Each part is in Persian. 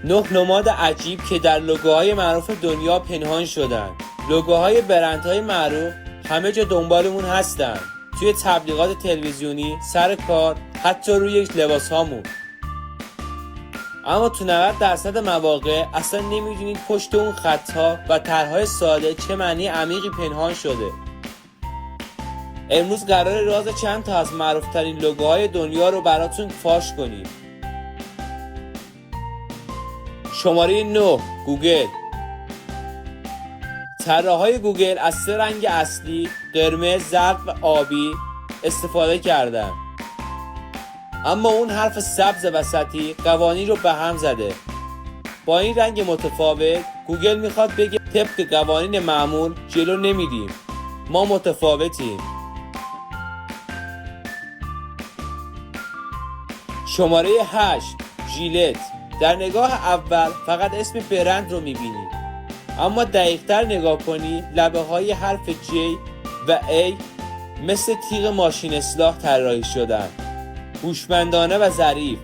9 نماد عجیب که در لوگوهای معروف دنیا پنهان شدن. لوگوهای برندهای معروف همه جا دنبالمون هستن، توی تبلیغات تلویزیونی، سر کار، حتی روی لباس هامون. اما تو 90% مواقع اصلا نمیدونید پشت اون خطها و طرحهای ساده چه معنی عمیقی پنهان شده. امروز قراره راز چند تا از معروفترین لوگوهای دنیا رو براتون فاش کنیم. شماره 9 گوگل. طراحهای گوگل از 3 رنگ اصلی قرمز، زرد و آبی استفاده کردن، اما اون حرف سبز وسطی قوانین رو به هم زده. با این رنگ متفاوت گوگل میخواد بگه طبق قوانین معمول جلو نمیریم، ما متفاوتیم. شماره 8 ژیلت. در نگاه اول فقط اسم برند رو میبینی، اما دقیق‌تر نگاه کنی لبه های حرف J و A مثل تیغ ماشین اصلاح طراحی شدن، هوشمندانه و ظریف.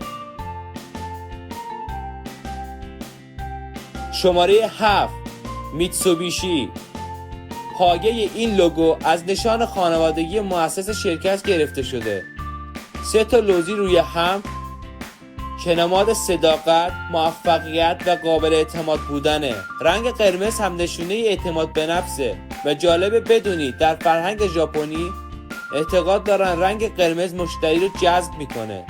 شماره 7 میتسوبیشی. پایه این لوگو از نشان خانوادگی مؤسس شرکت گرفته شده. 3 تا لوزی روی هم که نماد صداقت، موفقیت و قابل اعتماد بودنه. رنگ قرمز هم نشونه اعتماد به نفسه و جالبه بدونید در فرهنگ ژاپنی اعتقاد دارن رنگ قرمز مشتری رو جذب میکنه.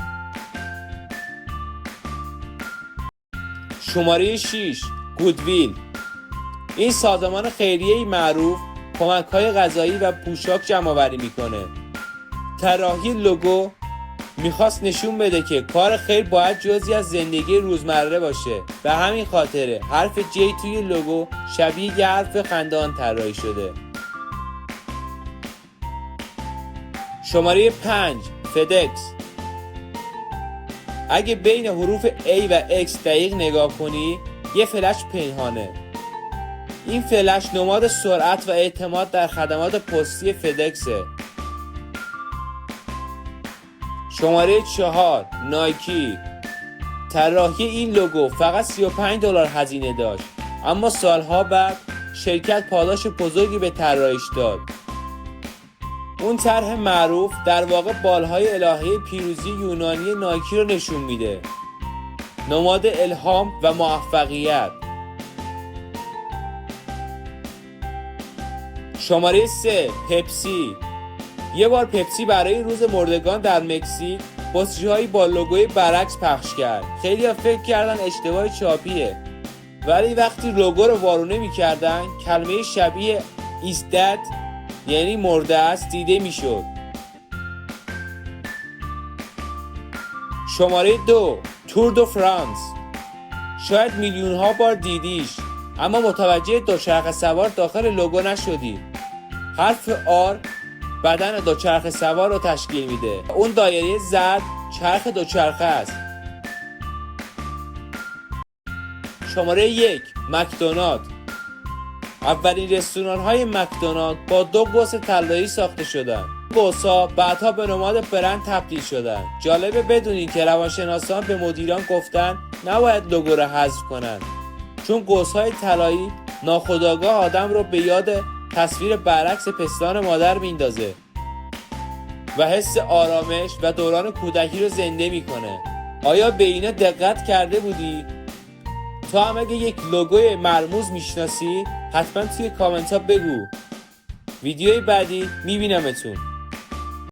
شماره 6 گودویل. این سازمان خیریه‌ای معروف کمک‌های غذایی و پوشاک جمع‌آوری میکنه. طراحی لوگو میخواست نشون بده که کار خیر باید جزئی از زندگی روزمره باشه. به همین خاطره حرف J توی لوگو شبیه یه حرف خندان طراحی شده. شماره 5 فدکس. اگه بین حروف A و X دقیق نگاه کنی یه فلش پنهانه. این فلش نماد سرعت و اعتماد در خدمات پستی فدکسه. شماره 4 نایکی. طراحی این لوگو فقط $35 هزینه داشت، اما سالها بعد شرکت پاداش بزرگی به طراحیش داد. اون طرح معروف در واقع بالهای الهه پیروزی یونانی نایکی رو نشون میده، نماد الهام و موفقیت. شماره 3 پپسی. یه بار پپسی برای روز مردگان در مکزیک بطری‌هایی با لوگوی برعکس پخش کرد. خیلی ها فکر کردن اشتباه چاپیه، ولی وقتی لوگو رو وارونه می‌کردن کلمه شبیه is dead یعنی مرده است دیده میشد. شماره 2 تور دو فرانس. شاید میلیون ها بار دیدیش، اما متوجه دوچرخه سوار داخل لوگو نشدی. حرف R بدن دوچرخه سوار رو تشکیل میده. اون دایره زرد چرخ دوچرخه است. شماره 1 مکدونالد. اولین رستوران های مکدونالد با 2 قوس طلایی ساخته شدن. قوس‌ها بعدها به نماد برند تبدیل شدن. جالبه بدونین که روانشناسان به مدیران گفتن نباید لوگو رو حذف کنن، چون قوس‌های طلایی ناخودآگاه آدم رو به یاد تصویر برعکس پستان مادر میندازه و حس آرامش و دوران کودکی رو زنده میکنه. آیا به اینا دقت کرده بودی؟ تو هم اگه یک لوگوی مرموز میشناسی حتما توی کامنت ها بگو. ویدیوی بعدی میبینمتون.